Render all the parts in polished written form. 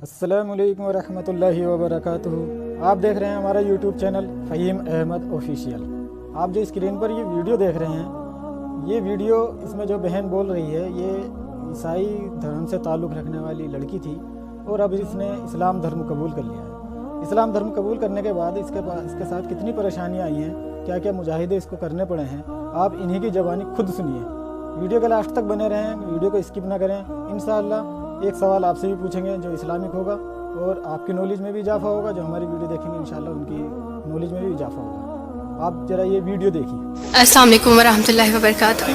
السلام علیکم ورحمۃ اللہ وبرکاتہ۔ آپ دیکھ رہے ہیں ہمارا YouTube channel Faheem Ahmed official. آپ جو اسکرین پر یہ ویڈیو دیکھ رہے ہیں، یہ ویڈیو اس میں جو بہن بول رہی ہے یہ عیسائی دھرم سے تعلق رکھنے والی لڑکی تھی اور اب اس نے اسلام دھرم قبول کر لیا ہے۔ اسلام دھرم قبول کرنے کے بعد اس کے ساتھ کتنی پریشانیاں آئی ہیں، کیا کیا مجاہدے اس کو کرنے پڑے ہیں، آپ انہی کی زبانی خود سنیے۔ ویڈیو کے لاسٹ تک بنے رہیں، ویڈیو کو اسکپ نہ کریں۔ انشاءاللہ ایک سوال آپ سے بھی پوچھیں گے جو اسلامک ہوگا، اور آپ کی نالج میں بھی اضافہ ہوگا۔ جو ہماری ویڈیو دیکھیں گے انشاءاللہ ان کی نالج میں بھی اضافہ ہوگا۔ آپ ذرا یہ ویڈیو دیکھیے۔ السلام علیکم ورحمۃ اللہ وبرکاتہ۔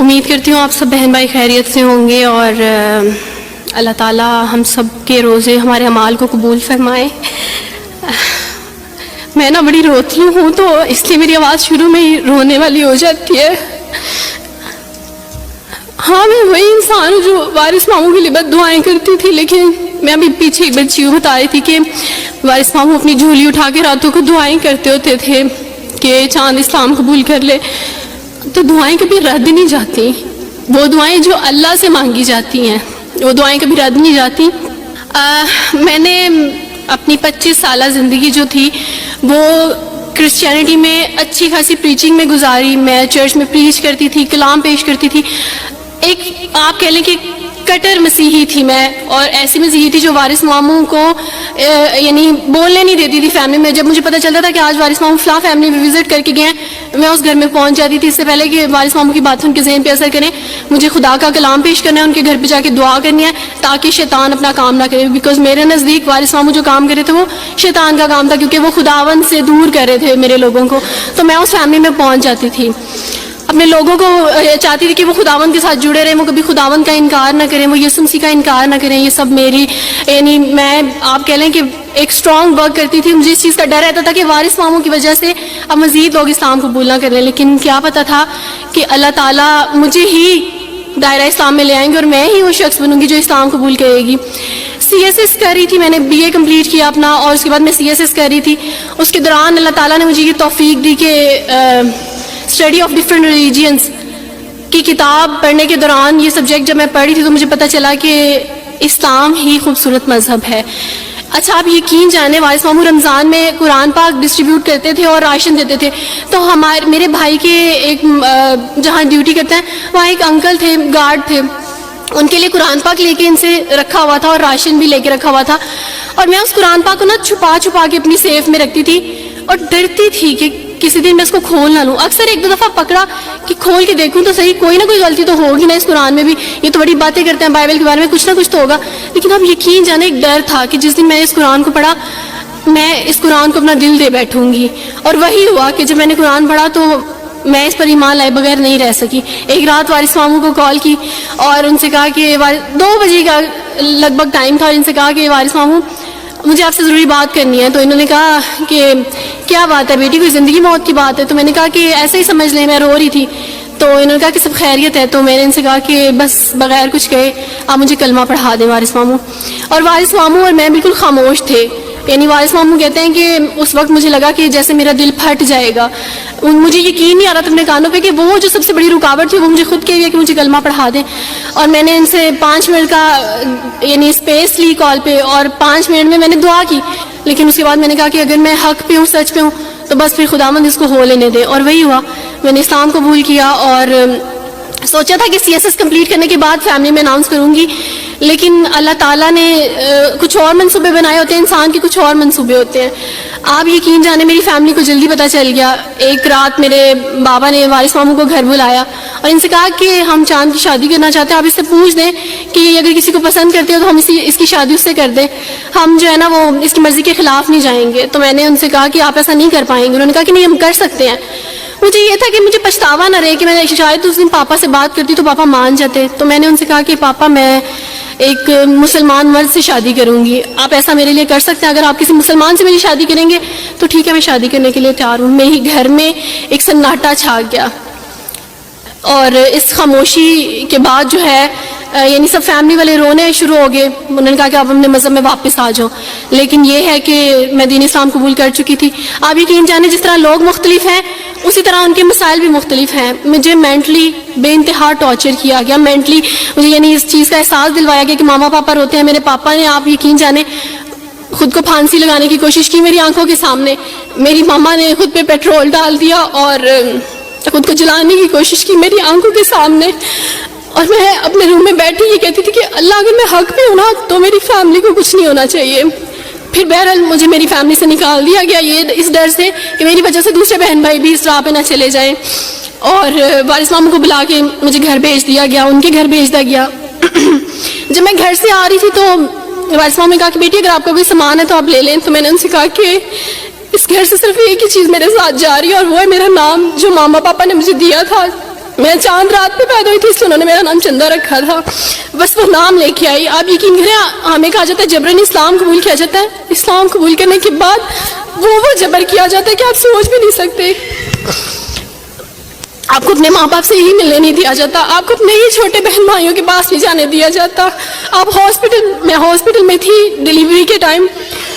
امید کرتی ہوں آپ سب بہن بھائی خیریت سے ہوں گے اور اللہ تعالیٰ ہم سب کے روزے ہمارے اعمال کو قبول فرمائے۔ میں نا بڑی روتی ہوں تو اس لیے میری آواز شروع میں ہی رونے والی ہو جاتی ہے۔ ہاں، میں وہی انسان ہوں جو وارث ماموں کے لیے بد دعائیں کرتی تھی، لیکن میں ابھی پیچھے ایک بچی کو بتا رہی تھی کہ وارث ماموں اپنی جھولی اٹھا کے راتوں کو دعائیں کرتے ہوتے تھے کہ چاند اسلام قبول کر لے، تو دعائیں کبھی رد نہیں جاتی۔ وہ دعائیں جو اللہ سے مانگی جاتی ہیں وہ دعائیں کبھی رد نہیں جاتی۔ میں نے اپنی 25 سالہ زندگی جو تھی وہ کرسچینٹی میں اچھی خاصی پریچنگ میں گزاری۔ میں چرچ میں پریچ کرتی تھی، کلام پیش کرتی تھی۔ ایک آپ کہہ لیں کہ کٹر مسیحی تھی میں، اور ایسی مسیحی تھی جو وارث ماموں کو یعنی بولنے نہیں دیتی تھی فیملی میں۔ جب مجھے پتہ چلتا تھا کہ آج وارث ماموں فلاں فیملی میں وزٹ کر کے گئے ہیں، میں اس گھر میں پہنچ جاتی تھی۔ اس سے پہلے کہ وارث ماموں کی بات ان کے ذہن پہ اثر کریں، مجھے خدا کا کلام پیش کرنا ہے، ان کے گھر پہ جا کے دعا کرنی ہے تاکہ شیطان اپنا کام نہ کرے، بیکاز میرے نزدیک وارث ماموں جو کام کر رہے تھے وہ شیطان کا کام تھا، کیونکہ وہ خداوند سے دور کر رہے تھے میرے لوگوں کو۔ تو میں اس فیملی میں پہنچ جاتی تھی، اپنے لوگوں کو چاہتی تھی کہ وہ خداوند کے ساتھ جڑے رہیں، وہ کبھی خداوند کا انکار نہ کریں، وہ یسوع مسیح کا انکار نہ کریں۔ یہ سب میری یعنی میں آپ کہہ لیں کہ ایک اسٹرانگ ورک کرتی تھی۔ مجھے اس چیز کا ڈر رہتا تھا کہ وارث ماموں کی وجہ سے اب مزید لوگ اسلام قبول نہ کریں، لیکن کیا پتہ تھا کہ اللہ تعالیٰ مجھے ہی دائرہ اسلام میں لے آئیں گے اور میں ہی وہ شخص بنوں گی جو اسلام قبول کرے گی۔ CSS کر رہی تھی، میں نے BA کمپلیٹ کیا اپنا، اور اس کے بعد میں CSS کر رہی تھی۔ اس کے دوران اللہ تعالیٰ نے مجھے یہ توفیق دی کہ اسٹڈی آف ڈفرینٹ ریلیجنس کی کتاب پڑھنے کے دوران یہ سبجیکٹ جب میں پڑھی تھی تو مجھے پتہ چلا کہ اسلام ہی خوبصورت مذہب ہے۔ اچھا، آپ یقین جانیں وارث ماموں رمضان میں قرآن پاک ڈسٹریبیوٹ کرتے تھے اور راشن دیتے تھے، تو میرے بھائی کے ایک جہاں ڈیوٹی کرتے ہیں وہاں ایک انکل تھے، گارڈ تھے، ان کے لیے قرآن پاک لے کے ان سے رکھا ہوا تھا اور راشن بھی لے کے رکھا ہوا تھا، اور میں اس قرآن پاک کو نا چھپا کے اپنی سیف میں رکھتی تھی اور ڈرتی تھی کہ کسی دن میں اس کو کھول نہ لوں۔ اکثر ایک دو دفعہ پکڑا کہ کھول کے دیکھوں تو صحیح، کوئی نہ کوئی غلطی تو ہوگی نا اس قرآن میں بھی، یہ تو بڑی باتیں کرتے ہیں بائبل کے بارے میں، کچھ نہ کچھ تو ہوگا۔ لیکن اب یقین جانے ایک ڈر تھا کہ جس دن میں اس قرآن کو پڑھا میں اس قرآن کو اپنا دل دے بیٹھوں گی، اور وہی ہوا کہ جب میں نے قرآن پڑھا تو میں اس پر ایمان لائے بغیر نہیں رہ سکی۔ ایک رات وارث ماموں کو کال کی اور ان سے کہا کہ 2 بجے کا لگ بھگ ٹائم تھا، اور ان سے کہا کہ وارث ماموں مجھے آپ سے ضروری بات کرنی ہے۔ تو انہوں نے کہا کہ کیا بات ہے بیٹی، کوئی زندگی موت کی بات ہے؟ تو میں نے کہا کہ ایسے ہی سمجھ لیں، میں رو رہی تھی۔ تو انہوں نے کہا کہ سب خیریت ہے؟ تو میں نے ان سے کہا کہ بس بغیر کچھ کہے آپ مجھے کلمہ پڑھا دیں وارث ماموں۔ اور وارث ماموں اور میں بالکل خاموش تھے، یعنی وارث ماموں کہتے ہیں کہ اس وقت مجھے لگا کہ جیسے میرا دل پھٹ جائے گا۔ مجھے یقین نہیں آ رہا تھا اپنے کانوں پہ کہ وہ جو سب سے بڑی رکاوٹ تھی وہ مجھے خود کہہ گیا کہ مجھے کلمہ پڑھا دیں۔ اور میں نے ان سے 5 منٹ کا یعنی اسپیس لی کال پہ، اور 5 منٹ میں نے دعا کی، لیکن اس کے بعد میں نے کہا کہ اگر میں حق پہ ہوں، سچ پہ ہوں، تو بس پھر خداوند اس کو ہو لینے دے۔ اور وہی ہوا، میں نے اسلام قبول کیا، اور سوچا تھا کہ CSS کمپلیٹ کرنے کے بعد فیملی میں اناؤنس کروں گی، لیکن اللہ تعالیٰ نے کچھ اور منصوبے بنائے ہوتے ہیں، انسان کے کچھ اور منصوبے ہوتے ہیں۔ آپ یقین جانے میری فیملی کو جلدی پتہ چل گیا۔ ایک رات میرے بابا نے وارث ماموں کو گھر بلایا اور ان سے کہا کہ ہم چاند کی شادی کرنا چاہتے ہیں، آپ اس سے پوچھ دیں کہ اگر کسی کو پسند کرتے ہو تو ہم اس کی شادی اس سے کر دیں، ہم جو ہے نا وہ اس کی مرضی کے خلاف نہیں جائیں گے۔ تو میں نے ان سے کہا کہ آپ ایسا نہیں کر پائیں گے۔ انہوں نے کہا کہ نہیں، ہم کر سکتے ہیں۔ مجھے یہ تھا کہ مجھے پچھتاوا نہ رہے کہ میں شاید اس دن پاپا سے بات کرتی تو پاپا مان جاتے۔ تو میں نے ان سے کہا کہ پاپا میں ایک مسلمان مرد سے شادی کروں گی، آپ ایسا میرے لیے کر سکتے ہیں؟ اگر آپ کسی مسلمان سے میری شادی کریں گے تو ٹھیک ہے، میں شادی کرنے کے لیے تیار ہوں۔ میرے گھر میں ایک سناٹا چھا گیا، اور اس خاموشی کے بعد جو ہے یعنی سب فیملی والے رونے شروع ہو گئے. انہوں نے کہا کہ اب اپنے مذہب میں واپس آ جاؤ. لیکن یہ ہے کہ میں دین اسلام قبول کر چکی تھی. آپ یقین جانے جس طرح لوگ مختلف ہیں اسی طرح ان کے مسائل بھی مختلف ہیں. مجھے مینٹلی بے انتہا ٹارچر کیا گیا. مینٹلی مجھے یعنی اس چیز کا احساس دلوایا گیا کہ ماما پاپا روتے ہیں. میرے پاپا نے آپ یقین جانے خود کو پھانسی لگانے کی کوشش کی میری آنکھوں کے سامنے. میری ماما نے خود پہ پیٹرول ڈال دیا اور خود کو جلانے کی کوشش کی میری آنکھوں کے سامنے. اور میں اپنے روم میں بیٹھی یہ کہتی تھی کہ اللہ اگر میں حق پہ ہوں نا تو میری فیملی کو کچھ نہیں ہونا چاہیے. پھر بہرحال مجھے میری فیملی سے نکال دیا گیا یہ اس ڈر سے کہ میری وجہ سے دوسرے بہن بھائی بھی اس راہ پہ نہ چلے جائیں. اور وارث ماموں کو بلا کے مجھے گھر بھیج دیا گیا, ان کے گھر بھیج دیا گیا. جب میں گھر سے آ رہی تھی تو وارث ماموں نے کہا کہ بیٹی اگر آپ کا کوئی سامان ہے تو آپ لے لیں. تو میں نے ان سے کہا کہ اس گھر سے صرف ایک ہی چیز میرے ساتھ جا رہی ہے اور وہ ہے میرا نام جو ماما پاپا نے مجھے دیا تھا. میں چاند رات پہ پیدا ہوئی تھی اس لیے انہوں نے میرا نام چندہ رکھا تھا. بس وہ نام لے کے آئی. آپ یقین کریں ہمیں کہا جاتا ہے جبرن اسلام قبول کیا جاتا ہے. اسلام قبول کرنے کے بعد وہ جبر کیا جاتا ہے کہ آپ سوچ بھی نہیں سکتے. آپ کو اپنے ماں باپ سے ہی ملنے نہیں دیا جاتا. آپ کو اپنے ہی چھوٹے بہن بھائیوں کے پاس نہیں جانے دیا جاتا. آپ میں ہاسپٹل میں تھی ڈیلیوری کے ٹائم.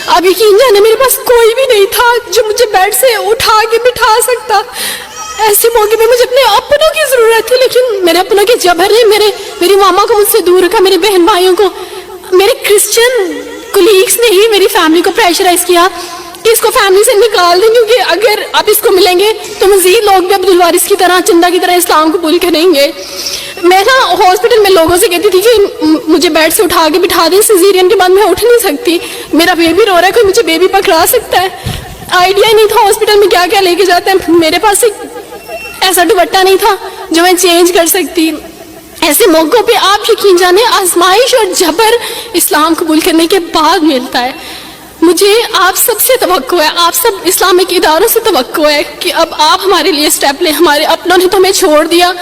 آپ یقین جانے میرے پاس کوئی بھی نہیں تھا جو مجھے بیڈ سے اٹھا کے بٹھا سکتا. ایسے موقع پہ مجھے اپنے اپنوں کی ضرورت تھی لیکن میرے اپنوں کے جبر نے میری ماما کو مجھ سے دور رکھا. میرے بہن بھائیوں کو, میرے کرسچن کولیگس نے ہی میری فیملی کو پریشرائز کیا کہ اس کو فیملی سے نکال دیں کیونکہ اگر آپ اس کو ملیں گے تو مزید لوگ بھی عبدالوارث کی طرح چندہ کی طرح اسلام قبول کریں گے. میں نا ہاسپٹل میں لوگوں سے کہتی تھی کہ مجھے بیڈ سے اٹھا کے بٹھا دیں, سیزیرین کے بعد میں اٹھ نہیں سکتی, میرا بیبی رو رہا ہے, کوئی مجھے بیبی پکڑا سکتا ہے. آئیڈیا ہی نہیں تھا ہاسپٹل میں کیا کیا لے کے جاتے ہیں. میرے پاس ایک ایسا دوپٹہ نہیں تھا جو میں چینج کر سکتی. ایسے موقعوں پہ آپ یقین جانے آزمائش اور جبر اسلام قبول کرنے کے بعد ملتا ہے. مجھے آپ سب سے توقع ہے, آپ سب اسلامک اداروں سے توقع ہے کہ اب آپ ہمارے لیے سٹیپ لیں. ہمارے اپنوں نے تو ہمیں چھوڑ دیا,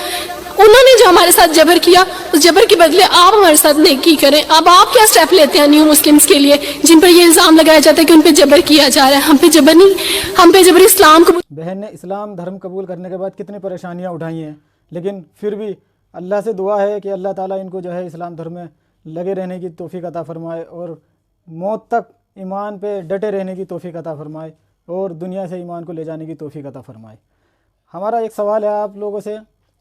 انہوں نے جو ہمارے ساتھ جبر کیا اس جبر کے بدلے آپ ہمارے ساتھ نیکی کریں. اب آپ کیا سٹیپ لیتے ہیں نیو مسلمز کے لیے جن پر یہ الزام لگایا جاتا ہے کہ ان پہ جبر کیا جا رہا ہے؟ ہم پہ جبر نہیں, ہم پہ جبر اسلام کو. بہن نے اسلام دھرم قبول کرنے کے بعد کتنی پریشانیاں اٹھائی ہیں, لیکن پھر بھی اللہ سے دعا ہے کہ اللہ تعالیٰ ان کو جو ہے اسلام دھرم میں لگے رہنے کی توفیق عطا فرمائے اور موت تک ایمان پہ ڈٹے رہنے کی توفیق عطا فرمائے اور دنیا سے ایمان کو لے جانے کی توفیق عطا فرمائے. ہمارا ایک سوال ہے آپ لوگوں سے,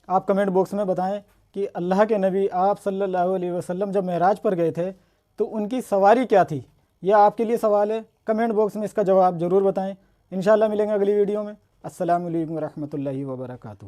آپ کمنٹ باکس میں بتائیں کہ اللہ کے نبی آپ صلی اللہ علیہ وسلم جب معراج پر گئے تھے تو ان کی سواری کیا تھی؟ یہ آپ کے لیے سوال ہے. کمنٹ باکس میں اس کا جواب ضرور بتائیں. انشاءاللہ ملیں گے اگلی ویڈیو میں. السلام علیکم ورحمۃ اللہ وبرکاتہ.